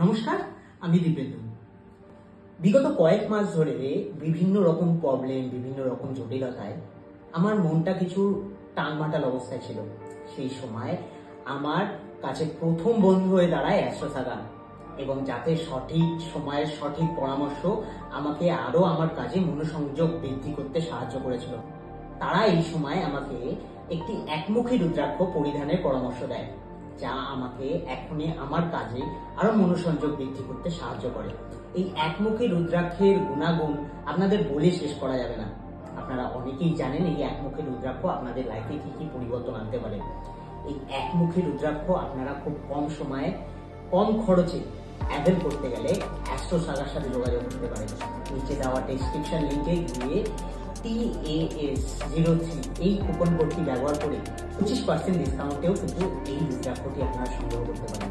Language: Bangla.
নমস্কার, আমি দীপেন্দু। বিগত কয়েক মাস ধরে বিভিন্ন রকম প্রবলেম, বিভিন্ন রকম জটিলতায় আমার মনটা কিছু টালমাটাল অবস্থায় ছিল। সেই সময় আমার কাছে প্রথম বন্ধু হয়ে দাঁড়ায় অ্যাস্ট্রোসাগা, এবং যাতে সঠিক সময়ের সঠিক পরামর্শ আমাকে আরো আমার কাজে মনোসংযোগ বৃদ্ধি করতে সাহায্য করেছিল। তারা এই সময় আমাকে একটি একমুখী রুদ্রাক্ষ পরিধানের পরামর্শ দেয়, যা আমাকে এখনই আমার কাজে আরো মনোসংযোগ বৃদ্ধি করতে সাহায্য করে। এই একমুখী রুদ্রাক্ষের গুণাগুণ আপনাদের বলে শেষ করা যাবে না। আপনারা অনেকেই জানেন এই একমুখী রুদ্রাক্ষ আপনাদের লাইফে কি কি পরিবর্তন আনতে পারে। এই একমুখী রুদ্রাক্ষ আপনারা খুব কম সময়ে কম খরচে অ্যাভেল করতে গেলে অ্যাস্ট্রোসাগার সাথে যোগাযোগ করতে পারেন। নিচে দেওয়া ডেসক্রিপশন লিঙ্কে গিয়ে TAS03 এই কুপন কোডটি ব্যবহার করে 25% ডিসকাউন্টেও কিন্তু এই রুদ্রাক্ষটি আপনারা সংগ্রহ করতে পারেন।